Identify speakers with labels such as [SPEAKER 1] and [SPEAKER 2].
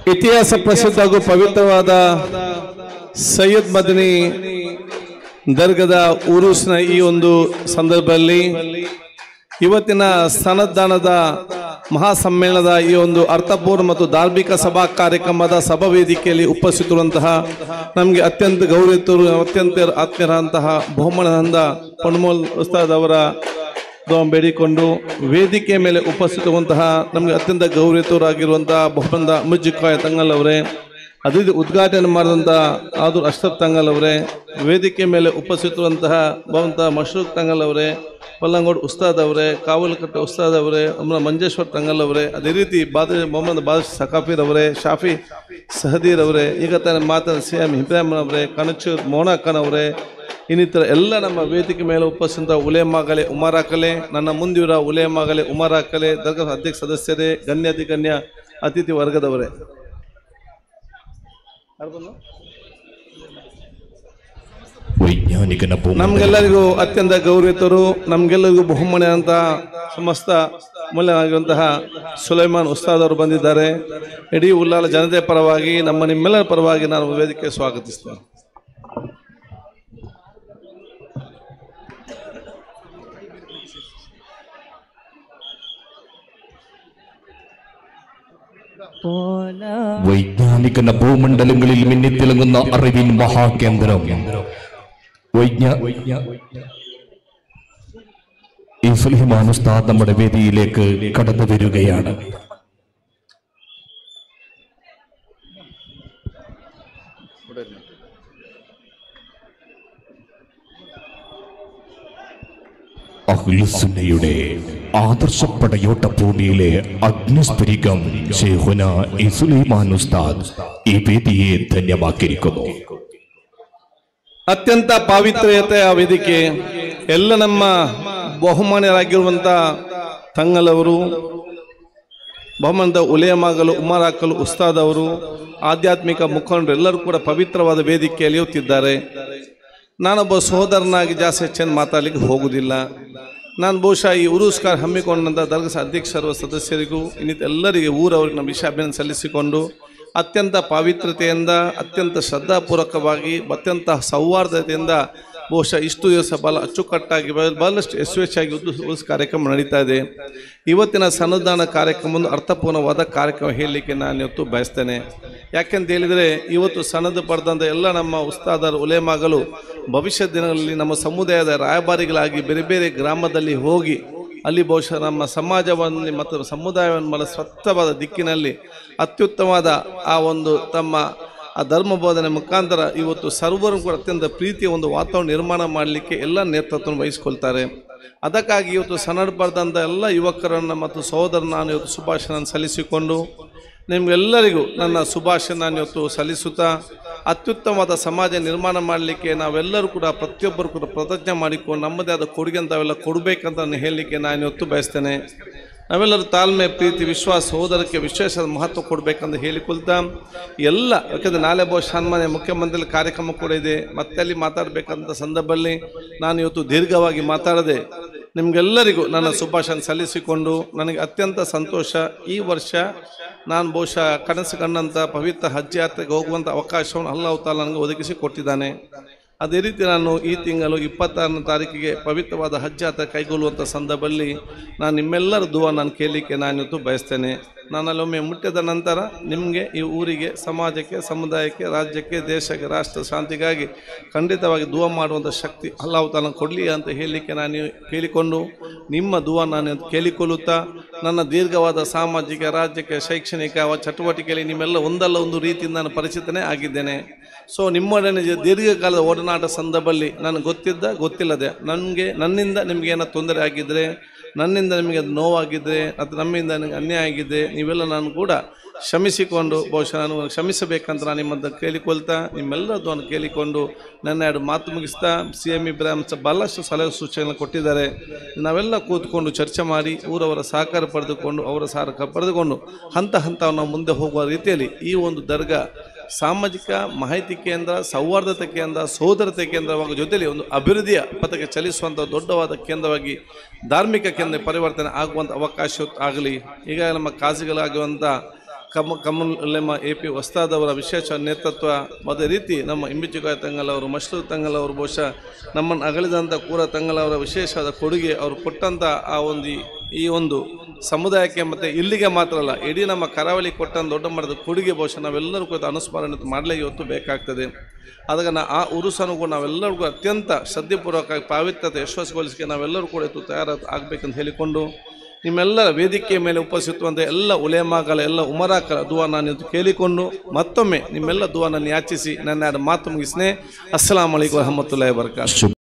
[SPEAKER 1] ಇತಿಹಾಸ ಪ್ರಸಿದ್ಧ ಹಾಗೂ ಪವಿತ್ರವಾದ ಸೈಯದ್ ಮದನಿ ದರ್ಗದ ಉರೂಸ್ನ ಈ ಒಂದು ಸಂದರ್ಭದಲ್ಲಿ ಇವತ್ತಿನ ಸನದ್ದಾನದ ಮಹಾಸಮ್ಮೇಳನದ ಈ ಒಂದು ಅರ್ಥಪೂರ್ಣ ಮತ್ತು ಧಾರ್ಮಿಕ ಸಭಾ ಕಾರ್ಯಕ್ರಮದ ಸಭಾ ವೇದಿಕೆಯಲ್ಲಿ ಉಪಸ್ಥಿತರುವಂತಹ ನಮಗೆ ಅತ್ಯಂತ ಗೌರವಿತರು ಅತ್ಯಂತ ಆತ್ಮೀಯರಾದಂತಹ ಬಹುಮಾನದ ಪೊನ್ಮೋಲ್ ಉಸ್ತಾದ್ ಅವರ ಬೇಡಿಕೊಂಡು ವೇದಿಕೆ ಮೇಲೆ ಉಪಸ್ಥಿತರುವಂತಹ ನಮಗೆ ಅತ್ಯಂತ ಗೌರವಿತರಾಗಿರುವಂತಹ ಬಹುಮಂದ ಮುಜ್ಜಿಕಾಯ ತಂಗಲ್ ಅವರೇ, ಅದೇ ಉದ್ಘಾಟನೆ ಮಾಡಿದಂಥ ಆದೂರ್ ಅಶ್ರಫ್ ತಂಗಲ್ ಅವರೇ, ವೇದಿಕೆ ಮೇಲೆ ಉಪಸ್ಥಿತರುವಂತಹ ಭಗವಂತ ಮಶ್ರೂಕ್ ತಂಗಲ್ ಅವರೇ, ಬಲ್ಲಂಗೋಡ್ ಉಸ್ತಾದ್ ಅವರೇ, ಕಾವಲಕಟ್ಟೆ ಉಸ್ತಾದ್ ಅವರೇ, ಮಂಜೇಶ್ವರ್ ತಂಗಲ್ ಅವರೇ, ಅದೇ ರೀತಿ ಮೊಹಮ್ಮದ್ ಬಾದಶ್ ಸಕಾಫೀರ್ ಅವರೇ, ಶಾಫಿ ಸಹದೀರ್ ಅವರೇ, ಈಗ ತಾನೇ ಮಾತಾಡಿದ CM ಇಬ್ರಾಹಿಂ ಅವರೇ, ಕನಚೂರ್ ಮೋನಾಖಾನ್ ಅವರೇ, ಇನ್ನಿತರ ಎಲ್ಲ ನಮ್ಮ ವೇದಿಕೆ ಮೇಲೆ ಉಪಸ್ಥಿತ ಉಲೇಮಾಗಲೇ ಉಮರಾಕಲೆ, ನನ್ನ ಮುಂದಿರ ಉಲೇಮಾಗಲೇ ಉಮರಾಕಲೆ, ದರ್ಗಾ ಅಧ್ಯಕ್ಷ ಸದಸ್ಯರೇ, ಗಣ್ಯ ಅತಿಥಿ ವರ್ಗದವರೇ, ನಮ್ಗೆಲ್ಲರಿಗೂ ಅತ್ಯಂತ ಗೌರವಿತರು, ನಮ್ಗೆಲ್ಲರಿಗೂ ಬಹುಮಾನ ಅಂತ ಸಮಸ್ತ ಮೂಲವಾಗಿರುವಂತಹ ಸುಲೈಮಾನ್ ಉಸ್ತಾದ್ ಅವರು ಬಂದಿದ್ದಾರೆ. ಇಡೀ ಉಲ್ಲಾಲ ಜನತೆ ಪರವಾಗಿ ನಿಮ್ಮೆಲ್ಲರ ಪರವಾಗಿ ನಾನು ವೇದಿಕೆ ಸ್ವಾಗತಿಸ್ತೇನೆ.
[SPEAKER 2] വൈജ്ഞാനിക ഭൂമണ്ഡലങ്ങളിൽ മിന്നിത്തിളങ്ങുന്ന അറിവിൻ മഹാകേന്ദ്രം സുലൈമാൻ ഉസ്താദ് നമ്മുടെ വേദിയിലേക്ക് കടന്നു വരികയാണ്. അഹ്ലുസുന്നയുടെ ആദർശപ്പടയോട്ട ഭൂമിയിലെ അഗ്നിസ്ഫുരികം ശൈഖുന സുലൈമാൻ ഉസ്താദ് ഈ വേദിയെ ധന്യമാക്കിയിരിക്കുന്നു.
[SPEAKER 1] ಅತ್ಯಂತ ಪಾವಿತ್ರ್ಯತೆಯ ವೇದಿಕೆ, ಎಲ್ಲ ನಮ್ಮ ಬಹುಮಾನ್ಯರಾಗಿರುವಂಥ ತಂಗಲವರು, ಬಹುಮಾನದ ಉಲೇಮಾಗಲು ಉಮರಾಕಲು ಉಸ್ತಾದ್ ಅವರು, ಆಧ್ಯಾತ್ಮಿಕ ಮುಖಂಡರು ಎಲ್ಲರೂ ಕೂಡ ಪವಿತ್ರವಾದ ವೇದಿಕೆಯಲ್ಲಿ ಇರುತ್ತಿದ್ದಾರೆ. ನಾನೊಬ್ಬ ಸಹೋದರನಾಗಿ ಜಾಸ್ತಿ ಹೆಚ್ಚನ್ನು ಮಾತಾಡಲಿಕ್ಕೆ ಹೋಗುವುದಿಲ್ಲ. ನಾನು ಬಹುಶಃ ಈ ಉರೂಸ್ಕಾರ ಹಮ್ಮಿಕೊಂಡಂಥ ದರ್ಗಾ ಅಧ್ಯಕ್ಷರು ಸದಸ್ಯರಿಗೂ ಇನ್ನಿತ ಎಲ್ಲರಿಗೆ ಊರವರಿಗೆ ನಮ್ಮ ವಿಷಯ ಅಭಿನಂದನೆ ಸಲ್ಲಿಸಿಕೊಂಡು ಅತ್ಯಂತ ಪಾವಿತ್ರತೆಯಿಂದ, ಅತ್ಯಂತ ಶ್ರದ್ಧಾಪೂರ್ವಕವಾಗಿ, ಅತ್ಯಂತ ಸೌಹಾರ್ದತೆಯಿಂದ ಬಹುಶಃ ಇಷ್ಟು ದಿವಸ ಬಹಳ ಅಚ್ಚುಕಟ್ಟಾಗಿ ಬಹಳಷ್ಟು ಯಶಸ್ವಿಯಾಗಿ ಉರುಸ್ ಕಾರ್ಯಕ್ರಮ ನಡೀತಾ ಇದೆ. ಇವತ್ತಿನ ಸನ್ನಿಧಾನ ಕಾರ್ಯಕ್ರಮ ಒಂದು ಅರ್ಥಪೂರ್ಣವಾದ ಕಾರ್ಯಕ್ರಮ ಹೇಳಲಿಕ್ಕೆ ನಾನು ಇವತ್ತು ಬಯಸ್ತೇನೆ. ಯಾಕೆಂತ ಹೇಳಿದರೆ ಇವತ್ತು ಸನದ ಪಡೆದಂಥ ಎಲ್ಲ ನಮ್ಮ ಉಸ್ತಾದರ ಉಲೇಮಾಗಲು ಭವಿಷ್ಯ ದಿನಗಳಲ್ಲಿ ನಮ್ಮ ಸಮುದಾಯದ ರಾಯಭಾರಿಗಳಾಗಿ ಬೇರೆ ಬೇರೆ ಗ್ರಾಮದಲ್ಲಿ ಹೋಗಿ ಅಲ್ಲಿ ಬಹುಶಃ ನಮ್ಮ ಸಮಾಜವನ್ನು ಮತ್ತು ಸಮುದಾಯವನ್ನು ಬಹಳ ಸ್ವಚ್ಛವಾದ ದಿಕ್ಕಿನಲ್ಲಿ ಅತ್ಯುತ್ತಮವಾದ ಆ ಒಂದು ತಮ್ಮ ಆ ಧರ್ಮ ಬೋಧನೆ ಮುಖಾಂತರ ಇವತ್ತು ಸರ್ವರು ಕೂಡ ಅತ್ಯಂತ ಪ್ರೀತಿಯ ಒಂದು ವಾತಾವರಣ ನಿರ್ಮಾಣ ಮಾಡಲಿಕ್ಕೆ ಎಲ್ಲ ನೇತೃತ್ವವನ್ನು ವಹಿಸಿಕೊಳ್ತಾರೆ. ಅದಕ್ಕಾಗಿ ಇವತ್ತು ಸನಡ್ ಪಡೆದಂಥ ಎಲ್ಲ ಯುವಕರನ್ನು ಮತ್ತು ಸಹೋದರನ ನಾನು ಇವತ್ತು ಶುಭಾಶಯ ಸಲ್ಲಿಸಿಕೊಂಡು ನಿಮಗೆಲ್ಲರಿಗೂ ನನ್ನ ಶುಭಾಶಯ ನಾನು ಇವತ್ತು ಸಲ್ಲಿಸುತ್ತಾ ಅತ್ಯುತ್ತಮವಾದ ಸಮಾಜ ನಿರ್ಮಾಣ ಮಾಡಲಿಕ್ಕೆ ನಾವೆಲ್ಲರೂ ಕೂಡ ಪ್ರತಿಯೊಬ್ಬರು ಕೂಡ ಪ್ರತಿಜ್ಞೆ ಮಾಡಿಕೊಂಡು ನಮ್ಮದೇ ಆದ ಕೊಡುಗೆ ಅಂತಾವೆಲ್ಲ ಕೊಡಬೇಕಂತ ನಾನು ಹೇಳಲಿಕ್ಕೆ ನಾನು ಇವತ್ತು ಬಯಸ್ತೇನೆ. ನಾವೆಲ್ಲರೂ ತಾಳ್ಮೆ, ಪ್ರೀತಿ, ವಿಶ್ವಾಸ, ಸಹೋದರಕ್ಕೆ ವಿಶೇಷ ಮಹತ್ವ ಕೊಡಬೇಕಂತ ಹೇಳಿಕೊಳ್ತಾ ಎಲ್ಲ, ಯಾಕಂದರೆ ನಾಳೆ ಬಹುಶಃ ಸನ್ಮಾನ್ಯ ಮುಖ್ಯಮಂತ್ರಿ ಕಾರ್ಯಕ್ರಮ ಕೂಡ ಇದೆ, ಮತ್ತೆ ಅಲ್ಲಿ ಮಾತಾಡಬೇಕಂತ ಸಂದರ್ಭದಲ್ಲಿ ನಾನು ಇವತ್ತು ದೀರ್ಘವಾಗಿ ಮಾತಾಡದೆ ನಿಮಗೆಲ್ಲರಿಗೂ ನನ್ನ ಶುಭಾಶಯ ಸಲ್ಲಿಸಿಕೊಂಡು ನನಗೆ ಅತ್ಯಂತ ಸಂತೋಷ. ಈ ವರ್ಷ ನಾನು ಬಹುಶಃ ಕನಸು ಕಂಡಂಥ ಪವಿತ್ರ ಹಜ್ ಯಾತ್ರೆಗೆ ಹೋಗುವಂಥ ಅವಕಾಶವನ್ನು ಅಲ್ಲಾಹ್ ತಾಲಾ ನನಗೆ ಒದಗಿಸಿ ಕೊಟ್ಟಿದ್ದಾನೆ. ಅದೇ ರೀತಿ ನಾನು ಈ ತಿಂಗಳು 26ನೇ ತಾರೀಕಿಗೆ ಪವಿತ್ರವಾದ ಹಜ್ ಯಾತ್ರೆ ಕೈಗೊಳ್ಳುವಂಥ ಸಂದರ್ಭದಲ್ಲಿ ನಾನು ನಿಮ್ಮೆಲ್ಲರ ದುವಾ ನಾನು ಕೇಳಲಿಕ್ಕೆ ನಾನಿವತ್ತು ಬಯಸ್ತೇನೆ. ನಾನಲ್ಲೊಮ್ಮೆ ಮುಟ್ಟಿದ ನಂತರ ನಿಮಗೆ ಈ ಊರಿಗೆ, ಸಮಾಜಕ್ಕೆ, ಸಮುದಾಯಕ್ಕೆ, ರಾಜ್ಯಕ್ಕೆ, ದೇಶಕ್ಕೆ, ರಾಷ್ಟ್ರ ಶಾಂತಿಗಾಗಿ ಖಂಡಿತವಾಗಿ ದುವಾ ಮಾಡುವಂಥ ಶಕ್ತಿ ಅಲ್ಲಾಹ್ ತಾಲಾ ಕೊಡಲಿ ಅಂತ ಹೇಳಲಿಕ್ಕೆ ನಾನು ಕೇಳಿಕೊಂಡು ನಿಮ್ಮ ದುವಾ ನಾನು ಕೇಳಿಕೊಳ್ಳುತ್ತಾ ನನ್ನ ದೀರ್ಘವಾದ ಸಾಮಾಜಿಕ, ರಾಜ್ಯಕ್ಕೆ, ಶೈಕ್ಷಣಿಕ ಚಟುವಟಿಕೆಯಲ್ಲಿ ನಿಮ್ಮೆಲ್ಲ ಒಂದಲ್ಲ ಒಂದು ರೀತಿಯಿಂದ ನಾನು ಪರಿಚಿತನೇ ಆಗಿದ್ದೇನೆ. ಸೊ ನಿಮ್ಮೊಡನೆ ದೀರ್ಘಕಾಲದ ಒಡನಾಟ ಸಂದರ್ಭದಲ್ಲಿ ನನಗೆ ಗೊತ್ತಿಲ್ಲದೆ ನನ್ನಿಂದ ನಿಮಗೇನೋ ತೊಂದರೆ ಆಗಿದ್ದರೆ, ನನ್ನಿಂದ ನಿಮಗೆ ನೋವಾಗಿದ್ದರೆ ಅಥವಾ ನಮ್ಮಿಂದ ನನಗೆ ಅನ್ಯಾಯ ಆಗಿದೆ, ನೀವೆಲ್ಲ ನಾನು ಕೂಡ ಕ್ಷಮಿಸಿಕೊಂಡು ಬಹುಶಃ ನಾನು ಕ್ಷಮಿಸಬೇಕಂತ ನಾನು ನಿಮ್ಮಂತ ಕೇಳಿಕೊಳ್ತಾ ನಿಮ್ಮೆಲ್ಲರದ್ದು ನಾನು ಕೇಳಿಕೊಂಡು ನನ್ನ ಎರಡು ಮಾತು ಮುಗಿಸ್ತಾ CM ಇಬ್ರಾಹಿಂ ಬಹಳಷ್ಟು ಸಲಹೆ ಸೂಚನೆ ಕೊಟ್ಟಿದ್ದಾರೆ. ನಾವೆಲ್ಲ ಕೂತ್ಕೊಂಡು ಚರ್ಚೆ ಮಾಡಿ ಊರವರ ಸಹಕಾರ ಪಡೆದುಕೊಂಡು ಅವರ ಸಹಕಾರ ಪಡೆದುಕೊಂಡು ಹಂತ ನಾವು ಮುಂದೆ ಹೋಗುವ ರೀತಿಯಲ್ಲಿ ಈ ಒಂದು ದರ್ಗಾ ಸಾಮಾಜಿಕ ಮಾಹಿತಿ ಕೇಂದ್ರ, ಸೌಹಾರ್ದತೆ ಕೇಂದ್ರ, ಸಹೋದರತೆ ಕೇಂದ್ರವಾಗಿ ಜೊತೆಯಲ್ಲಿ ಒಂದು ಅಭಿವೃದ್ಧಿಯ ಪಥಕ್ಕೆ ಚಲಿಸುವಂಥ ದೊಡ್ಡವಾದ ಕೇಂದ್ರವಾಗಿ ಧಾರ್ಮಿಕ ಕೇಂದ್ರ ಪರಿವರ್ತನೆ ಆಗುವಂಥ ಅವಕಾಶ ಆಗಲಿ. ಈಗ ನಮ್ಮ ಕಾಜಿಗಳಾಗುವಂಥ ಕಮಲ್ ಉಲೆಮಾ AP ಉಸ್ತಾದ್ ಅವರ ವಿಶೇಷ ನೇತೃತ್ವ, ಅದೇ ರೀತಿ ನಮ್ಮ ಇಂಬಿಚುಕಾಯ ತಂಗಲವರು, ಮಶ್ರೂರ್ ತಂಗಲವರು, ಬಹುಶಃ ನಮ್ಮನ್ನು ಅಗಲಿದಂಥ ಕೂರ ತಂಗಲವರ ವಿಶೇಷವಾದ ಕೊಡುಗೆ ಅವರು ಕೊಟ್ಟಂಥ ಈ ಒಂದು ಸಮುದಾಯಕ್ಕೆ ಮತ್ತು ಇಲ್ಲಿಗೆ ಮಾತ್ರ ಅಲ್ಲ, ಇಡೀ ನಮ್ಮ ಕರಾವಳಿ ಕೊಟ್ಟಂಥ ದೊಡ್ಡ ಮಟ್ಟದ ಕೊಡುಗೆ ಬಹುಶಃ ನಾವೆಲ್ಲರೂ ಕೂಡ ಅನುಸ್ಮರಣೆ ಮಾಡಲಿಕ್ಕೆ ಇವತ್ತು ಬೇಕಾಗ್ತದೆ. ಅದಕ್ಕೆ ಆ ಉರುಸನ್ನು ಕೂಡ ನಾವೆಲ್ಲರೂ ಕೂಡ ಅತ್ಯಂತ ಶ್ರದ್ಧೆಪೂರ್ವಕವಾಗಿ ಪಾವಿತ್ರತೆ ಯಶಸ್ವಿಗೊಳಿಸಲಿಕ್ಕೆ ನಾವೆಲ್ಲರೂ ಕೂಡ ಇವತ್ತು ತಯಾರಾಗಬೇಕಂತ ಹೇಳಿಕೊಂಡು, ನಿಮ್ಮೆಲ್ಲರ ವೇದಿಕೆಯ ಮೇಲೆ ಉಪಸ್ಥಿತವಂಥ ಎಲ್ಲ ಉಲೇಮಾಗಳ ಎಲ್ಲ ಉಮರಾಕರ ದುವಾ ನಾನು ಕೇಳಿಕೊಂಡು ಮತ್ತೊಮ್ಮೆ ನಿಮ್ಮೆಲ್ಲ ದುವಾ ನಾನು ಯಾಚಿಸಿ ನನ್ನ ಮಾತು ಮುಗಿಸ್ನೆ. ಅಸ್ಸಲಾಮು ಅಲೈಕುಂ ವರಹಮತುಲ್ಲಾಹಿ ವಬರಕಾತುಹು.